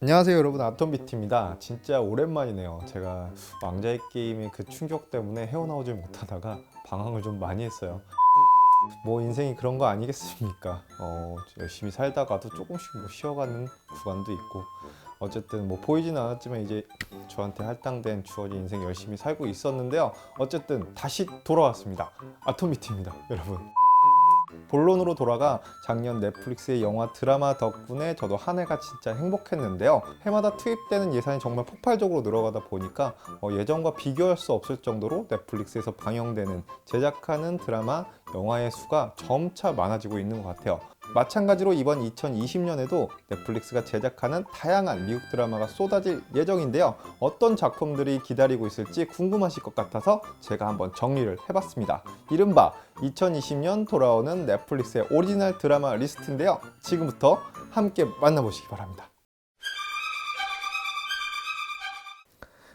안녕하세요 여러분, 아톰비트입니다. 진짜 오랜만이네요. 제가 왕자의 게임의 그 충격 때문에 헤어나오질 못하다가 방황을 좀 많이 했어요. 뭐 인생이 그런 거 아니겠습니까? 열심히 살다가도 조금씩 뭐 쉬어가는 구간도 있고, 어쨌든 뭐 보이진 않았지만 이제 저한테 할당된 주어진 인생 열심히 살고 있었는데요. 어쨌든 다시 돌아왔습니다. 아톰비트입니다 여러분. 본론으로 돌아가 작년 넷플릭스의 영화 드라마 덕분에 저도 한 해가 진짜 행복했는데요. 해마다 투입되는 예산이 정말 폭발적으로 늘어가다 보니까 예전과 비교할 수 없을 정도로 넷플릭스에서 방영되는 제작하는 드라마, 영화의 수가 점차 많아지고 있는 것 같아요. 마찬가지로 이번 2020년에도 넷플릭스가 제작하는 다양한 미국 드라마가 쏟아질 예정인데요. 어떤 작품들이 기다리고 있을지 궁금하실 것 같아서 제가 한번 정리를 해봤습니다. 이른바 2020년 돌아오는 넷플릭스의 오리지널 드라마 리스트인데요. 지금부터 함께 만나보시기 바랍니다.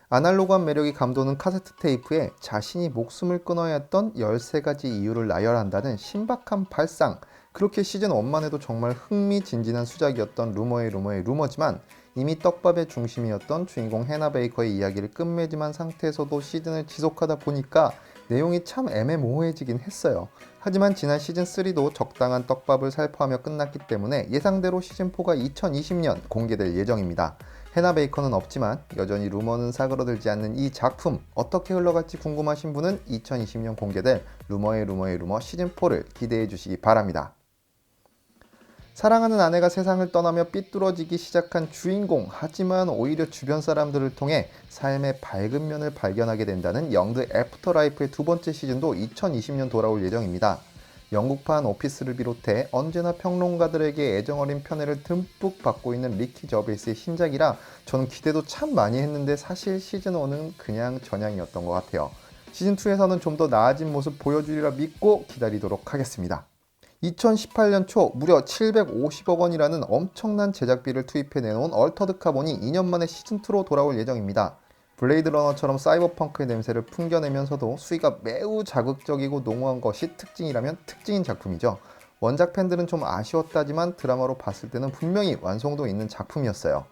아날로그한 매력이 감도는 카세트 테이프에 자신이 목숨을 끊어야 했던 13가지 이유를 나열한다는 신박한 발상. 그렇게 시즌 1만 해도 정말 흥미진진한 수작이었던 루머의 루머지만 이미 떡밥의 중심이었던 주인공 해나 베이커의 이야기를 끝맺음한 상태에서도 시즌을 지속하다 보니까 내용이 참 애매모호해지긴 했어요. 하지만 지난 시즌3도 적당한 떡밥을 살포하며 끝났기 때문에 예상대로 시즌4가 2020년 공개될 예정입니다. 해나 베이커는 없지만 여전히 루머는 사그러들지 않는 이 작품, 어떻게 흘러갈지 궁금하신 분은 2020년 공개될 루머 시즌4를 기대해 주시기 바랍니다. 사랑하는 아내가 세상을 떠나며 삐뚤어지기 시작한 주인공, 하지만 오히려 주변 사람들을 통해 삶의 밝은 면을 발견하게 된다는 영드 애프터라이프의 두 번째 시즌도 2020년 돌아올 예정입니다. 영국판 오피스를 비롯해 언제나 평론가들에게 애정어린 편애를 듬뿍 받고 있는 리키 저베이스의 신작이라 저는 기대도 참 많이 했는데 사실 시즌1은 그냥 전향이었던 것 같아요. 시즌2에서는 좀 더 나아진 모습 보여주리라 믿고 기다리도록 하겠습니다. 2018년 초 무려 750억 원이라는 엄청난 제작비를 투입해 내놓은 얼터드 카본이 2년 만에 시즌2로 돌아올 예정입니다. 블레이드 러너처럼 사이버펑크의 냄새를 풍겨내면서도 수위가 매우 자극적이고 농후한 것이 특징이라면 특징인 작품이죠. 원작 팬들은 좀 아쉬웠다지만 드라마로 봤을 때는 분명히 완성도 있는 작품이었어요.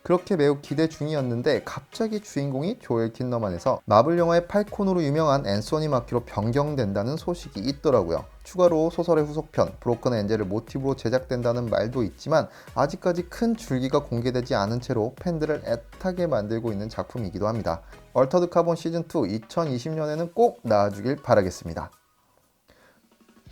그렇게 매우 기대 중이었는데 갑자기 주인공이 조엘 킨너만에서 마블 영화의 팔콘으로 유명한 앤소니 마키로 변경된다는 소식이 있더라고요. 추가로 소설의 후속편 브로큰 엔젤을 모티브로 제작된다는 말도 있지만 아직까지 큰 줄기가 공개되지 않은 채로 팬들을 애타게 만들고 있는 작품이기도 합니다. 얼터드 카본 시즌2 2020년에는 꼭 나와주길 바라겠습니다.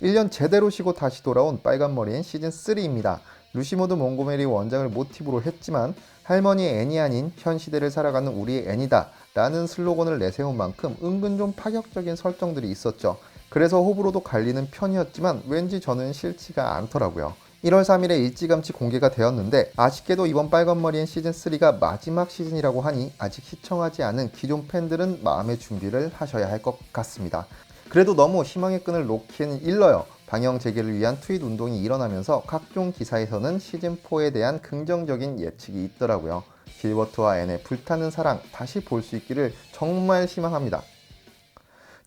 1년 제대로 쉬고 다시 돌아온 빨간머리엔 시즌3입니다. 루시모드 몽고메리 원작을 모티브로 했지만 할머니 애니 아닌 현 시대를 살아가는 우리의 애니다 라는 슬로건을 내세운 만큼 은근 좀 파격적인 설정들이 있었죠. 그래서 호불호도 갈리는 편이었지만 왠지 저는 싫지가 않더라고요. 1월 3일에 일찌감치 공개가 되었는데 아쉽게도 이번 빨간머리엔 시즌3가 마지막 시즌이라고 하니 아직 시청하지 않은 기존 팬들은 마음의 준비를 하셔야 할 것 같습니다. 그래도 너무 희망의 끈을 놓기에는 일러요. 방영 재개를 위한 트윗 운동이 일어나면서 각종 기사에서는 시즌4에 대한 긍정적인 예측이 있더라고요. 길버트와 앤의 불타는 사랑 다시 볼 수 있기를 정말 희망합니다.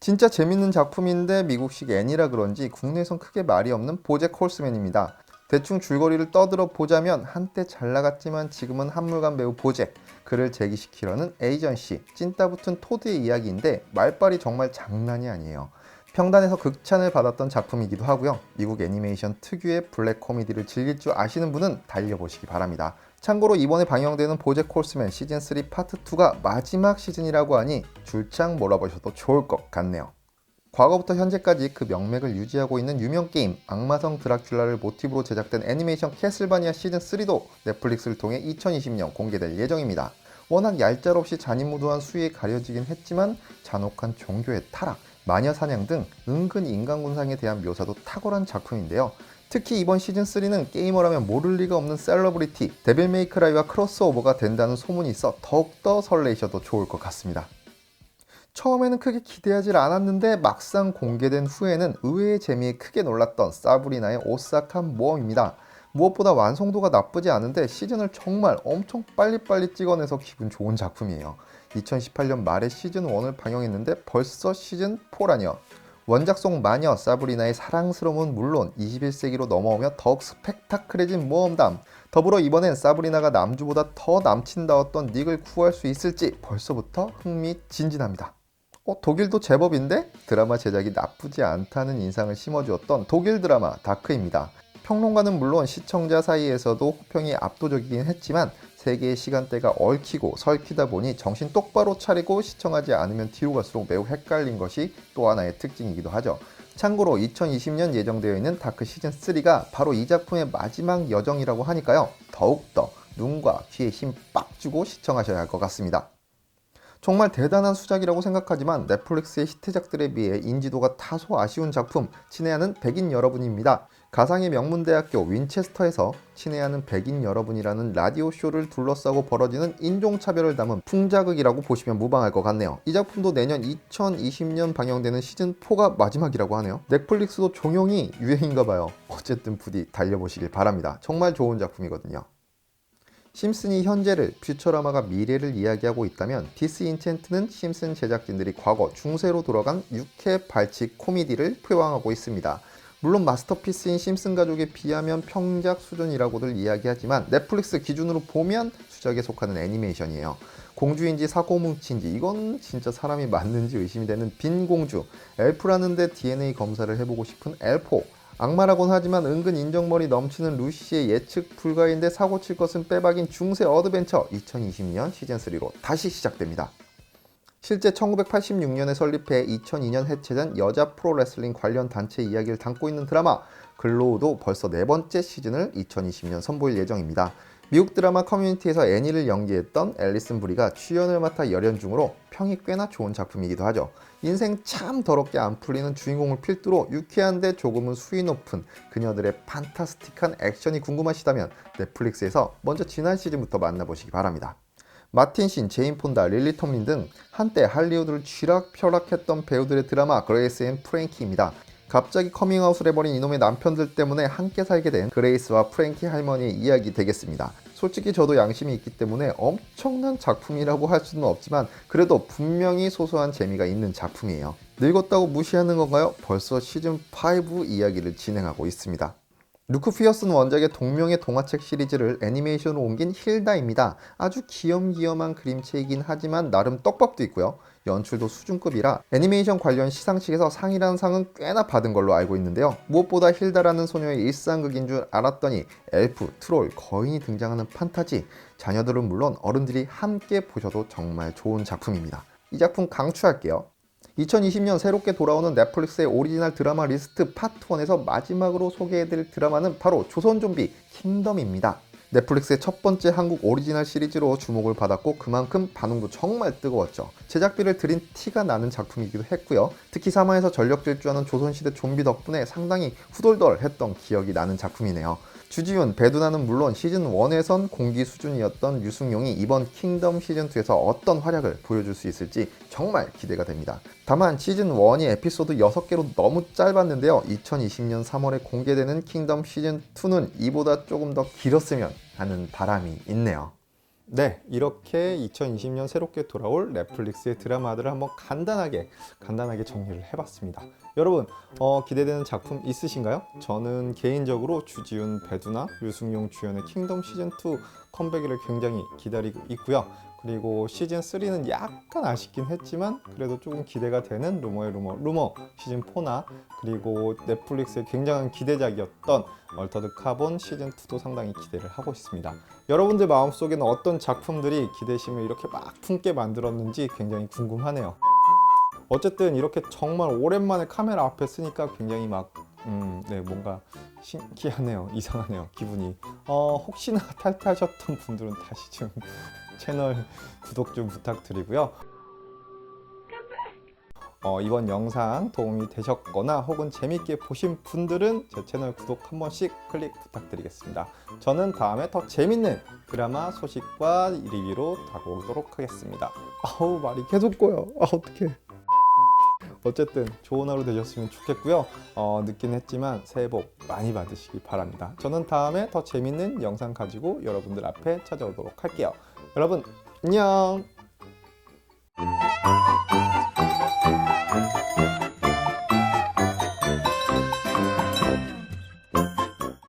진짜 재밌는 작품인데 미국식 애니라 그런지 국내에선 크게 말이 없는 보잭 홀스맨입니다. 대충 줄거리를 떠들어 보자면 한때 잘 나갔지만 지금은 한물간 배우 보잭, 그를 재기시키려는 에이전시, 찐따붙은 토드의 이야기인데 말빨이 정말 장난이 아니에요. 평단에서 극찬을 받았던 작품이기도 하고요. 미국 애니메이션 특유의 블랙 코미디를 즐길 줄 아시는 분은 달려보시기 바랍니다. 참고로 이번에 방영되는 보잭 홀스맨 시즌3 파트 2가 마지막 시즌이라고 하니 줄창 몰아보셔도 좋을 것 같네요. 과거부터 현재까지 그 명맥을 유지하고 있는 유명 게임 악마성 드라큘라를 모티브로 제작된 애니메이션 캐슬바니아 시즌3도 넷플릭스를 통해 2020년 공개될 예정입니다. 워낙 얄짤없이 잔인무도한 수위에 가려지긴 했지만 잔혹한 종교의 타락, 마녀 사냥 등 은근 인간군상에 대한 묘사도 탁월한 작품인데요. 특히 이번 시즌3는 게이머라면 모를 리가 없는 셀러브리티 데빌 메이크라이와 크로스오버가 된다는 소문이 있어 더욱더 설레이셔도 좋을 것 같습니다. 처음에는 크게 기대하지 않았는데 막상 공개된 후에는 의외의 재미에 크게 놀랐던 사브리나의 오싹한 모험입니다. 무엇보다 완성도가 나쁘지 않은데 시즌을 정말 엄청 빨리빨리 찍어내서 기분 좋은 작품이에요. 2018년 말에 시즌1을 방영했는데 벌써 시즌4라뇨. 원작 속 마녀 사브리나의 사랑스러움은 물론 21세기로 넘어오며 더욱 스펙타클해진 모험담, 더불어 이번엔 사브리나가 남주보다 더 남친다웠던 닉을 구할 수 있을지 벌써부터 흥미진진합니다. 독일도 제법인데? 드라마 제작이 나쁘지 않다는 인상을 심어주었던 독일 드라마 다크입니다. 평론가는 물론 시청자 사이에서도 호평이 압도적이긴 했지만 3개의 시간대가 얽히고 설키다 보니 정신 똑바로 차리고 시청하지 않으면 뒤로 갈수록 매우 헷갈린 것이 또 하나의 특징이기도 하죠. 참고로 2020년 예정되어 있는 다크 시즌3가 바로 이 작품의 마지막 여정이라고 하니까요. 더욱더 눈과 귀에 힘 빡 주고 시청하셔야 할 것 같습니다. 정말 대단한 수작이라고 생각하지만 넷플릭스의 히트작들에 비해 인지도가 다소 아쉬운 작품 친애하는 백인 여러분입니다. 가상의 명문대학교 윈체스터에서 친애하는 백인 여러분이라는 라디오 쇼를 둘러싸고 벌어지는 인종차별을 담은 풍자극이라고 보시면 무방할 것 같네요. 이 작품도 내년 2020년 방영되는 시즌4가 마지막이라고 하네요. 넷플릭스도 종영이 유행인가봐요. 어쨌든 부디 달려보시길 바랍니다. 정말 좋은 작품이거든요. 심슨이 현재를, 퓨처라마가 미래를 이야기하고 있다면 디스인첸트는 심슨 제작진들이 과거 중세로 돌아간 유쾌 발칙 코미디를 표방하고 있습니다. 물론 마스터피스인 심슨 가족에 비하면 평작 수준이라고들 이야기하지만 넷플릭스 기준으로 보면 수작에 속하는 애니메이션이에요. 공주인지 사고뭉치인지 이건 진짜 사람이 맞는지 의심이 되는 빈 공주, 엘프라는 데 DNA 검사를 해보고 싶은 엘포, 악마라곤 하지만 은근 인정머리 넘치는 루시의 예측 불가인데 사고칠 것은 빼박인 중세 어드벤처 2020년 시즌3로 다시 시작됩니다. 실제 1986년에 설립해 2002년 해체된 여자 프로레슬링 관련 단체 이야기를 담고 있는 드라마 글로우도 벌써 4번째 시즌을 2020년 선보일 예정입니다. 미국 드라마 커뮤니티에서 애니를 연기했던 앨리슨 브리가 출연을 맡아 열연 중으로 평이 꽤나 좋은 작품이기도 하죠. 인생 참 더럽게 안 풀리는 주인공을 필두로 유쾌한데 조금은 수위 높은 그녀들의 판타스틱한 액션이 궁금하시다면 넷플릭스에서 먼저 지난 시즌부터 만나보시기 바랍니다. 마틴 신, 제인 폰다, 릴리 톰린 등 한때 할리우드를 쥐락펴락했던 배우들의 드라마 그레이스 앤 프랭키입니다. 갑자기 커밍아웃을 해버린 이놈의 남편들 때문에 함께 살게 된 그레이스와 프랭키 할머니의 이야기 되겠습니다. 솔직히 저도 양심이 있기 때문에 엄청난 작품이라고 할 수는 없지만 그래도 분명히 소소한 재미가 있는 작품이에요. 늙었다고 무시하는 건가요? 벌써 시즌5 이야기를 진행하고 있습니다. 루크 피어스는 원작의 동명의 동화책 시리즈를 애니메이션으로 옮긴 힐다입니다. 아주 귀염귀염한 그림체이긴 하지만 나름 떡밥도 있고요. 연출도 수준급이라 애니메이션 관련 시상식에서 상이라는 상은 꽤나 받은 걸로 알고 있는데요. 무엇보다 힐다라는 소녀의 일상극인 줄 알았더니 엘프, 트롤, 거인이 등장하는 판타지, 자녀들은 물론 어른들이 함께 보셔도 정말 좋은 작품입니다. 이 작품 강추할게요. 2020년 새롭게 돌아오는 넷플릭스의 오리지널 드라마 리스트 파트 1에서 마지막으로 소개해드릴 드라마는 바로 조선 좀비 킹덤입니다. 넷플릭스의 첫 번째 한국 오리지널 시리즈로 주목을 받았고 그만큼 반응도 정말 뜨거웠죠. 제작비를 들인 티가 나는 작품이기도 했고요. 특히 3화에서 전력 질주하는 조선시대 좀비 덕분에 상당히 후덜덜했던 기억이 나는 작품이네요. 주지훈, 배두나는 물론 시즌1에선 공기 수준이었던 유승용이 이번 킹덤 시즌2에서 어떤 활약을 보여줄 수 있을지 정말 기대가 됩니다. 다만 시즌1이 에피소드 6개로 너무 짧았는데요. 2020년 3월에 공개되는 킹덤 시즌2는 이보다 조금 더 길었으면 하는 바람이 있네요. 네, 이렇게 2020년 새롭게 돌아올 넷플릭스의 드라마들을 한번 간단하게 정리를 해봤습니다. 여러분 기대되는 작품 있으신가요? 저는 개인적으로 주지훈, 배두나, 유승용 주연의 킹덤 시즌2 컴백을 굉장히 기다리고 있고요. 그리고 시즌3는 약간 아쉽긴 했지만 그래도 조금 기대가 되는 루머의 루머 시즌4나 그리고 넷플릭스의 굉장한 기대작이었던 얼터드 카본 시즌2도 상당히 기대를 하고 있습니다. 여러분들 마음속에는 어떤 작품들이 기대심을 이렇게 막 품게 만들었는지 굉장히 궁금하네요. 어쨌든 이렇게 정말 오랜만에 카메라 앞에 쓰니까 굉장히 뭔가 신기하네요. 이상하네요. 기분이. 혹시나 탈퇴하셨던 분들은 다시 좀 채널 구독 좀 부탁드리고요. 이번 영상 도움이 되셨거나 혹은 재밌게 보신 분들은 제 채널 구독 한 번씩 클릭 부탁드리겠습니다. 저는 다음에 더 재밌는 드라마 소식과 리뷰로 다가오도록 하겠습니다. 말이 계속 꼬여. 어떡해. 어쨌든 좋은 하루 되셨으면 좋겠고요. 늦긴 했지만 새해 복 많이 받으시기 바랍니다. 저는 다음에 더 재밌는 영상 가지고 여러분들 앞에 찾아오도록 할게요. 여러분 안녕.